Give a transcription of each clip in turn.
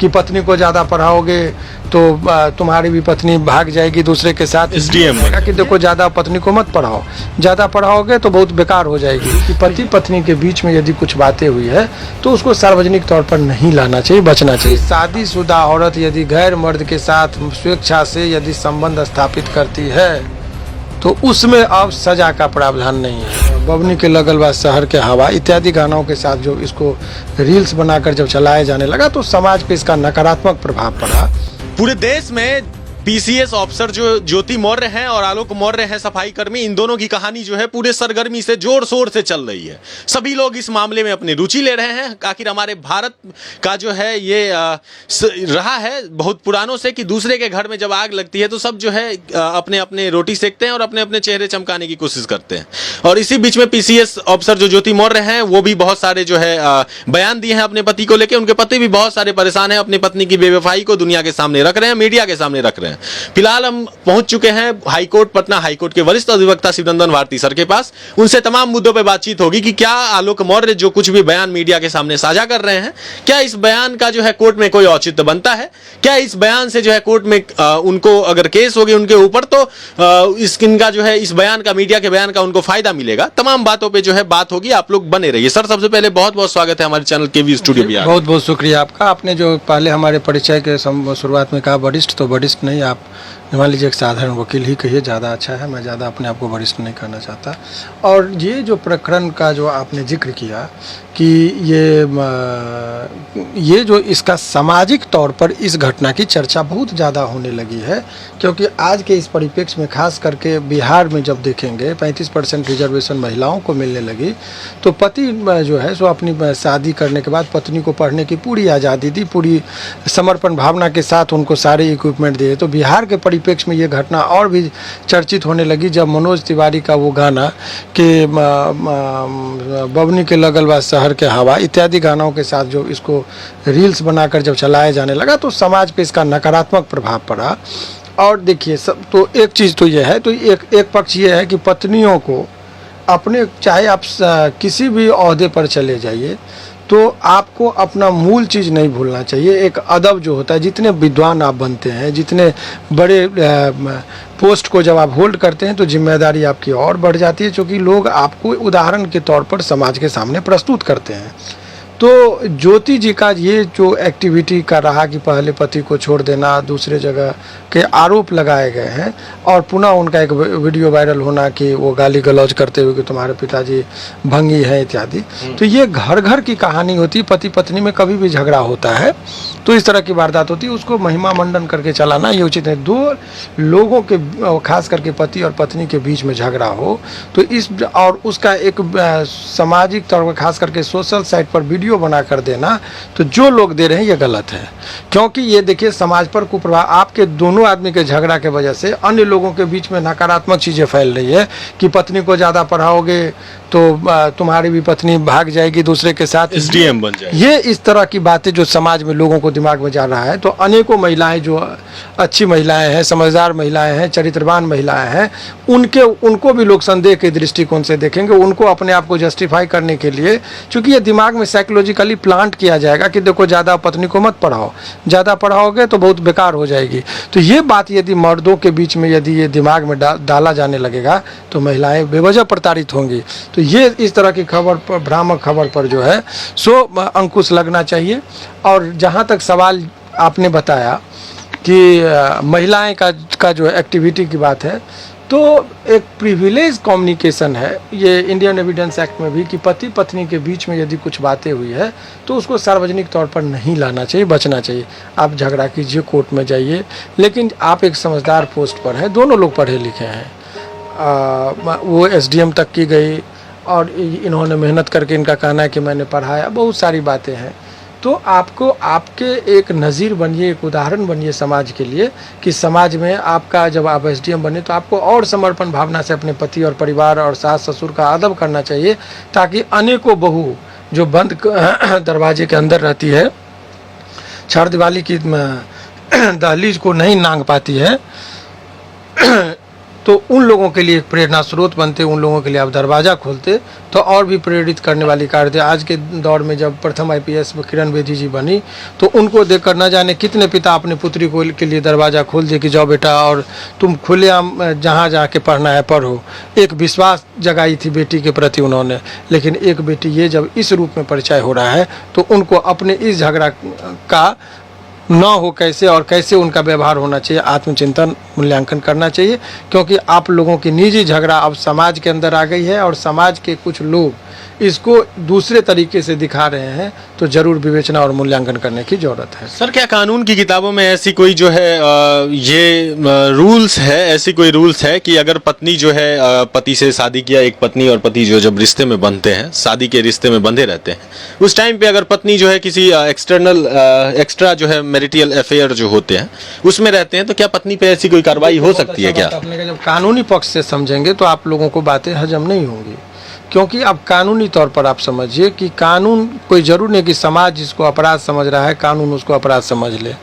कि पत्नी को ज़्यादा पढ़ाओगे तो तुम्हारी भी पत्नी भाग जाएगी दूसरे के साथ। SDM कि देखो ज़्यादा पत्नी को मत पढ़ाओ, ज़्यादा पढ़ाओगे तो बहुत बेकार हो जाएगी। कि पति पत्नी के बीच में यदि कुछ बातें हुई है तो उसको सार्वजनिक तौर पर नहीं लाना चाहिए, बचना चाहिए। शादीशुदा औरत यदि गैर मर्द के साथ स्वेच्छा से यदि संबंध स्थापित करती है तो उसमें अब सजा का प्रावधान नहीं है। बबनी के लगल बा शहर के हवा इत्यादि गानों के साथ जो इसको रील्स बनाकर जब चलाया जाने लगा तो समाज पे इसका नकारात्मक प्रभाव पड़ा। पूरे देश में पीसीएस ऑफिसर जो ज्योति मौर्य हैं और आलोक मौर्य हैं सफाई कर्मी, इन दोनों की कहानी जो है पूरे सरगर्मी से जोर शोर से चल रही है। सभी लोग इस मामले में अपनी रुचि ले रहे हैं। आखिर हमारे भारत का जो है ये रहा है बहुत पुरानों से कि दूसरे के घर में जब आग लगती है तो सब जो है अपने अपने रोटी सेकते हैं और अपने अपने चेहरे चमकाने की कोशिश करते हैं। और इसी बीच में पीसीएस ऑफिसर जो ज्योति मौर्य हैं वो भी बहुत सारे जो है बयान दिए हैं अपने पति को लेकर। उनके पति भी बहुत सारे परेशान हैं, अपनी पत्नी की बेवफाई को दुनिया के सामने रख रहे हैं, मीडिया के सामने रख रहे हैं। फिलहाल हम पहुंच चुके हैं हाईकोर्ट, पटना हाईकोर्ट के वरिष्ठ अधिवक्ता शिवनंदन भारती सर के पास। उनसे तमाम मुद्दों पर बातचीत होगी कि क्या आलोक मौर्य जो कुछ भी बयान मीडिया के सामने साझा कर रहे हैं, क्या इस बयान का जो है कोर्ट में कोई औचित्य बनता है, क्या इस बयान से जो है कोर्ट में उनको अगर केस होगी उनके ऊपर तो इनका जो है इस बयान का, मीडिया के बयान का उनको फायदा मिलेगा। तमाम बातों पर जो है बात होगी। आप लोग बने रहिए। सर सबसे पहले बहुत बहुत स्वागत है हमारे चैनल केवी स्टूडियो में। बहुत बहुत शुक्रिया आपका। आपने जो पहले हमारे परिचय के शुरुआत में कहा वरिष्ठ, तो वरिष्ठ नहीं, आप मान लीजिए एक साधारण वकील ही कहिए, ज़्यादा अच्छा है। मैं ज़्यादा अपने आप को वरिष्ठ नहीं कहना चाहता। और ये जो प्रकरण का जो आपने जिक्र किया कि ये जो इसका सामाजिक तौर पर इस घटना की चर्चा बहुत ज़्यादा होने लगी है, क्योंकि आज के इस परिप्रेक्ष्य में खास करके बिहार में जब देखेंगे 35% रिजर्वेशन महिलाओं को मिलने लगी, तो पति जो है सो अपनी शादी करने के बाद पत्नी को पढ़ने की पूरी आज़ादी दी, पूरी समर्पण भावना के साथ उनको सारे इक्विपमेंट दिए। तो बिहार के परिप्रेक्ष्य में ये घटना और भी चर्चित होने लगी जब मनोज तिवारी का वो गाना कि बबनी के लगल बा शहर के हवा इत्यादि गानों के साथ जो इसको रील्स बनाकर जब चलाया जाने लगा तो समाज पे इसका नकारात्मक प्रभाव पड़ा। और देखिए सब तो एक चीज़ तो ये है, तो एक पक्ष ये है कि पत्नियों को अपने, चाहे आप किसी भी ओहदे पर चले जाइए, तो आपको अपना मूल चीज़ नहीं भूलना चाहिए। एक अदब जो होता है, जितने विद्वान आप बनते हैं, जितने बड़े पोस्ट को जब आप होल्ड करते हैं तो जिम्मेदारी आपकी और बढ़ जाती है, क्योंकि लोग आपको उदाहरण के तौर पर समाज के सामने प्रस्तुत करते हैं। तो ज्योति जी का ये जो एक्टिविटी कर रहा कि पहले पति को छोड़ देना, दूसरे जगह के आरोप लगाए गए हैं, और पुनः उनका एक वीडियो वायरल होना कि वो गाली गलौज करते हुए कि तुम्हारे पिताजी भंगी हैं इत्यादि। तो ये घर घर की कहानी होती है। पति पत्नी में कभी भी झगड़ा होता है तो इस तरह की वारदात होती है, उसको महिमा मंडन करके चलाना ये उचित है। दो लोगों के, खास करके पति और पत्नी के बीच में झगड़ा हो तो इस, और उसका एक सामाजिक तौर पर खास करके सोशल साइट पर वीडियो बना कर देना, तो जो लोग दे रहे हैं ये गलत है। क्योंकि ये देखिए समाज पर कुप्रभाव, आपके दोनों आदमी के झगड़ा के वजह से अन्य लोगों के बीच में नकारात्मक चीज़ें फैल रही है कि पत्नी को ज़्यादा पढ़ाओगे तो तुम्हारी भी पत्नी भाग जाएगी दूसरे के साथ, SDM बन जाएगी। ये इस तरह की बातें जो समाज में लोगों को दिमाग में जा रहा है। तो अनेकों महिलाएं जो अच्छी महिलाएं हैं, समझदार महिलाएं हैं, चरित्रवान महिलाएं हैं, उनको भी लोग संदेह के दृष्टिकोण से देखेंगे, उनको अपने आप को जस्टिफाई करने के लिए, क्योंकि ये दिमाग में साइकोलॉजिकली प्लांट किया जाएगा कि देखो ज़्यादा पत्नी को मत पढ़ाओ, ज़्यादा पढ़ाओगे तो बहुत बेकार हो जाएगी। तो ये बात यदि मर्दों के बीच में यदि ये दिमाग में डाला जाने लगेगा तो महिलाएं बेवजह प्रताड़ित होंगी। तो ये इस तरह की खबर पर, भ्रामक खबर पर जो है सो अंकुश लगना चाहिए। और जहाँ तक सवाल आपने बताया कि महिलाएं का जो एक्टिविटी की बात है, तो एक प्रिविलेज कम्युनिकेशन है ये इंडियन एविडेंस एक्ट में भी कि पति पत्नी के बीच में यदि कुछ बातें हुई है तो उसको सार्वजनिक तौर पर नहीं लाना चाहिए, बचना चाहिए। आप झगड़ा कीजिए, कोर्ट में जाइए, लेकिन आप एक समझदार पोस्ट पर हैं, दोनों लोग पढ़े लिखे हैं, वो SDM तक की गई और इन्होंने मेहनत करके, इनका कहना है कि मैंने पढ़ाया, बहुत सारी बातें हैं। तो आपको आपके एक नज़ीर बनिए, एक उदाहरण बनिए समाज के लिए कि समाज में आपका जब आप SDM बने तो आपको और समर्पण भावना से अपने पति और परिवार और सास ससुर का अदब करना चाहिए, ताकि अनेकों बहू जो बंद दरवाजे के अंदर रहती है, छड़ दिवाली की दहलीज को नहीं नांग पाती है, तो उन लोगों के लिए एक प्रेरणा स्रोत बनते, उन लोगों के लिए आप दरवाज़ा खोलते तो और भी प्रेरित करने वाली कार्य थे। आज के दौर में जब प्रथम IPS किरण बेदी जी बनी तो उनको देखकर न जाने कितने पिता अपनी पुत्री को के लिए दरवाज़ा खोल दिए कि जाओ बेटा और तुम खुलेआम जहाँ जाके पढ़ना है पढ़ो। एक विश्वास जगाई थी बेटी के प्रति उन्होंने। लेकिन एक बेटी ये जब इस रूप में परिचय हो रहा है तो उनको अपने इस झगड़ा का न हो कैसे और कैसे उनका व्यवहार होना चाहिए, आत्मचिंतन मूल्यांकन करना चाहिए। क्योंकि आप लोगों की निजी झगड़ा अब समाज के अंदर आ गई है और समाज के कुछ लोग इसको दूसरे तरीके से दिखा रहे हैं, तो जरूर विवेचना और मूल्यांकन करने की जरूरत है। सर, क्या कानून की किताबों में ऐसी कोई जो है ये रूल्स है, ऐसी कोई रूल्स है कि अगर पत्नी जो है पति से शादी किया, एक पत्नी और पति जो जब रिश्ते में बंधते हैं, शादी के रिश्ते में बंधे रहते हैं, उस टाइम पे अगर पत्नी जो है किसी एक्स्ट्रा जो है मैरिटल अफेयर जो होते हैं उसमें रहते हैं, तो क्या पत्नी पे ऐसी कोई कार्रवाई हो सकती है क्या? अपने का जब कानूनी पक्ष से समझेंगे तो आप लोगों को बातें हजम नहीं होंगी। क्योंकि अब कानूनी तौर पर आप समझिए कि कानून कोई जरूर नहीं कि समाज जिसको अपराध समझ रहा है कानून उसको अपराध समझ ले।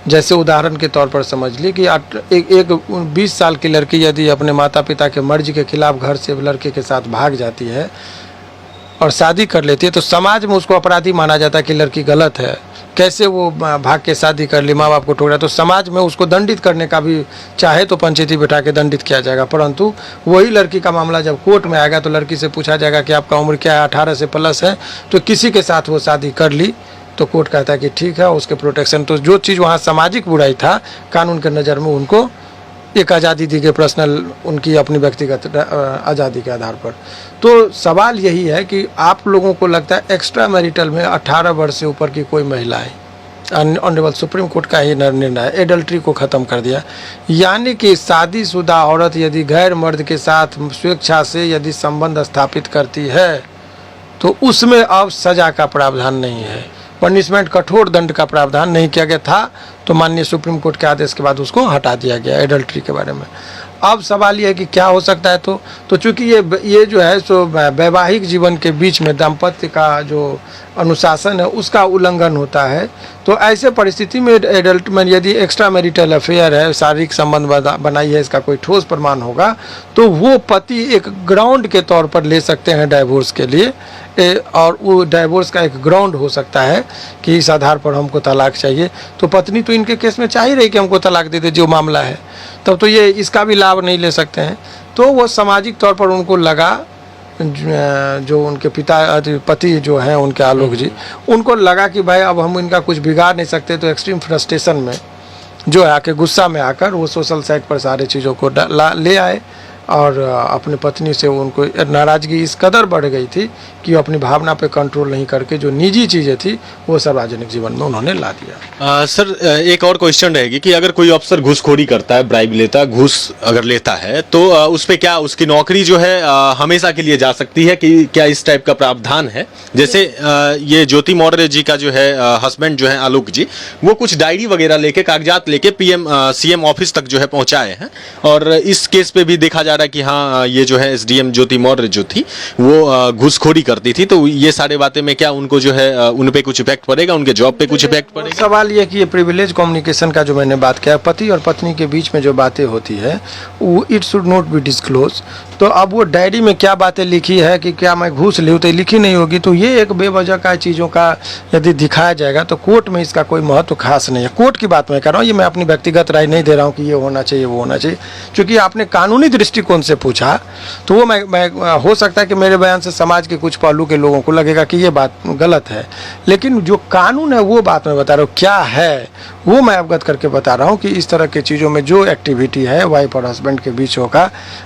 जैसे उदाहरण के तौर पर समझ ली कि एक 20 साल की लड़की यदि अपने माता पिता के मर्जी के खिलाफ घर से लड़के के साथ भाग जाती है और शादी कर लेती है तो समाज में उसको अपराधी माना जाता है कि लड़की गलत है, कैसे वो भाग के शादी कर ली, माँ बाप को ठोक रहा। तो समाज में उसको दंडित करने का भी चाहे तो पंचायती बिठा के दंडित किया जाएगा। परंतु वही लड़की का मामला जब कोर्ट में आएगा तो लड़की से पूछा जाएगा कि आपका उम्र क्या है, 18 से प्लस है, तो किसी के साथ वो शादी कर ली तो कोर्ट कहता है कि ठीक है, उसके प्रोटेक्शन। तो जो चीज़ वहाँ सामाजिक बुराई था कानून के नज़र में उनको एक आज़ादी दी गई, पर्सनल उनकी अपनी व्यक्तिगत आज़ादी के आधार पर। तो सवाल यही है कि आप लोगों को लगता है एक्स्ट्रा मैरिटल में 18 वर्ष से ऊपर की कोई महिलाएं, ऑनरेबल सुप्रीम कोर्ट का ही निर्णय एडल्ट्री को ख़त्म कर दिया। यानी कि शादीशुदा औरत यदि गैर मर्द के साथ स्वेच्छा से यदि संबंध स्थापित करती है तो उसमें अब सज़ा का प्रावधान नहीं है, पनिशमेंट कठोर दंड का प्रावधान नहीं किया गया था। तो माननीय सुप्रीम कोर्ट के आदेश के बाद उसको हटा दिया गया एडल्ट्री के बारे में। अब सवाल ये है कि क्या हो सकता है। तो चूंकि ये जो है सो वैवाहिक जीवन के बीच में दाम्पत्य का जो अनुशासन है उसका उल्लंघन होता है, तो ऐसे परिस्थिति में एडल्ट में यदि एक्स्ट्रा मैरिटल अफेयर है, शारीरिक संबंध बनाई है, इसका कोई ठोस प्रमाण होगा तो वो पति एक ग्राउंड के तौर पर ले सकते हैं डाइवोर्स के लिए। और वो डाइवोर्स का एक ग्राउंड हो सकता है कि इस आधार पर हमको तलाक चाहिए। तो पत्नी तो इनके केस में चाह ही रही कि हमको तलाक दे दे जो मामला है, तब तो ये इसका भी लाभ नहीं ले सकते हैं। तो वो सामाजिक तौर पर उनको लगा, जो उनके पति जो हैं उनके आलोक जी, उनको लगा कि भाई अब हम इनका कुछ बिगाड़ नहीं सकते। तो एक्सट्रीम फ्रस्ट्रेशन में जो है आके गुस्सा में आकर वो सोशल साइट पर सारे चीज़ों को ले आए और अपनी पत्नी से उनको नाराज़गी इस कदर बढ़ गई थी कि वो अपनी भावना पे कंट्रोल नहीं करके जो निजी चीज़ें थी वो सार्वजनिक जीवन में उन्होंने ला दिया। सर, एक और क्वेश्चन रहेगी कि अगर कोई अफसर घूसखोरी करता है, ब्राइब लेता है, घूस अगर लेता है तो उस पर क्या उसकी नौकरी जो है हमेशा के लिए जा सकती है कि क्या इस टाइप का प्रावधान है? जैसे ये ज्योति मौर्य जी का जो है हस्बैंड जो है आलोक जी, वो कुछ डायरी वगैरह लेके कागजात लेके CM ऑफिस तक जो है पहुंचाए हैं और इस केस पे भी देखा जा रहा है कि हाँ ये जो है SDM ज्योति मौर्य जो थी वो घूसखोरी करती थी। तो ये सारे बातें में क्या उनको जो है उन पे कुछ इफेक्ट पड़ेगा, उनके जॉब पे कुछ इफेक्ट पड़ेगा? सवाल ये कि ये प्रिविलेज कम्युनिकेशन का जो मैंने बात किया, पति और पत्नी के बीच में जो बातें होती है वो it should not be disclose. तो अब वो डायरी में क्या बातें लिखी है कि क्या मैं घूस ली हूँ तो लिखी नहीं होगी, तो ये एक बेवजह का चीज़ों का यदि दिखाया जाएगा तो कोर्ट में इसका कोई महत्व खास नहीं है। कोर्ट की बात मैं कर रहा हूँ, ये मैं अपनी व्यक्तिगत राय नहीं दे रहा हूँ कि ये होना चाहिए वो होना चाहिए। क्योंकि आपने कानूनी दृष्टिकोण से पूछा तो वो मैं हो सकता है कि मेरे बयान से समाज के कुछ पहलू के लोगों को लगेगा कि ये बात गलत है, लेकिन जो कानून है वो बात मैं बता रहा हूँ क्या है वो मैं अवगत करके बता रहा हूँ कि इस तरह की चीज़ों में जो एक्टिविटी है वाइफ और हस्बैंड के बीच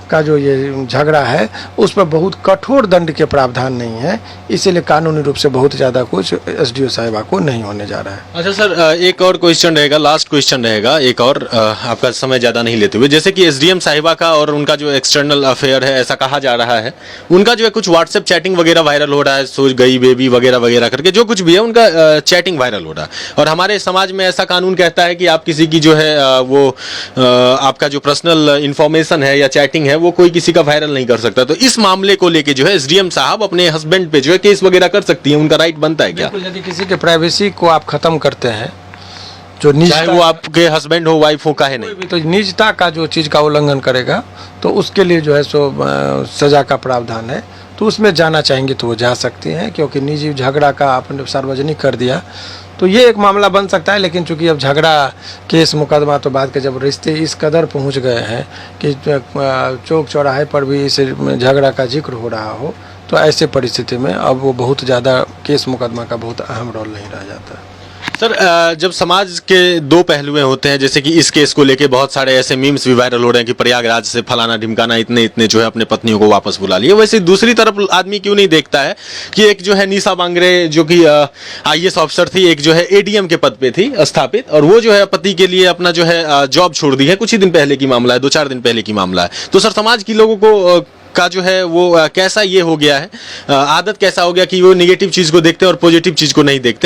का जो ये झगड़ा है उस पर बहुत कठोर दंड के प्रावधान नहीं है, इसीलिए कानूनी रूप से बहुत ज़्यादा कुछ SDO साहिबा को नहीं होने जा रहा है। अच्छा सर, एक और क्वेश्चन रहेगा, लास्ट क्वेश्चन रहेगा एक और, आपका समय ज़्यादा नहीं लेते हुए। जैसे कि SDM साहिबा का और उनका जो एक्सटर्नल अफेयर है ऐसा कहा जा रहा है, उनका जो है कुछ व्हाट्सएप चैटिंग वगैरह वायरल हो रहा है, सो गई बेबी वगैरह वगैरह करके जो कुछ भी है उनका चैटिंग वायरल हो रहा है। और हमारे समाज में ऐसा कानून कहता है कि आप किसी की जो है वो आपका जो पर्सनल इंफॉर्मेशन है या चैटिंग है वो कोई किसी का वायरल नहीं कर सकता। तो इस मामले को लेके जो है SDM साहब अपने हस्बैंड पे जो है केस वगैरह कर सकती हैं, उनका राइट बनता है क्या? यदि किसी के प्राइवेसी को आप खत्म करते हैं जो चाहे निजता वो आपके हस्बैंड हो, वाइफ हो, काहे नहीं। भी तो निजता का जो चीज़ का उल्लंघन करेगा तो उसके लिए जो है सो सजा का प्रावधान है, तो उसमें जाना चाहेंगे तो वो जा सकते हैं, क्योंकि निजी झगड़ा का आपने सार्वजनिक कर दिया तो ये एक मामला बन सकता है। लेकिन चूंकि अब झगड़ा केस मुकदमा तो बाद के जब रिश्ते इस कदर पहुंच गए हैं कि चौक चौराहे पर भी इस झगड़ा का जिक्र हो रहा हो, तो ऐसे परिस्थिति में अब वो बहुत ज़्यादा केस मुकदमा का बहुत अहम रोल नहीं रह जाता। सर, जब समाज के दो पहलुएं होते हैं, जैसे कि इस केस को लेके बहुत सारे ऐसे मीम्स भी वायरल हो रहे हैं कि प्रयागराज से फलाना ढिमकाना इतने इतने जो है अपने पत्नियों को वापस बुला लिए, वैसे दूसरी तरफ आदमी क्यों नहीं देखता है कि एक जो है निशा बांगरे जो कि आईएएस ऑफिसर थी, एक जो है एडीएम के पद पे थी स्थापित, और वो जो है पति के लिए अपना जो है जॉब छोड़ दी है। कुछ ही दिन पहले की मामला है, 2-4 दिन पहले की मामला है। तो सर, समाज की लोगों को का जो है वो कैसा ये हो गया है, आदत कैसा हो गया कि वो निगेटिव चीज को देखते हैं और पॉजिटिव चीज को नहीं देखते।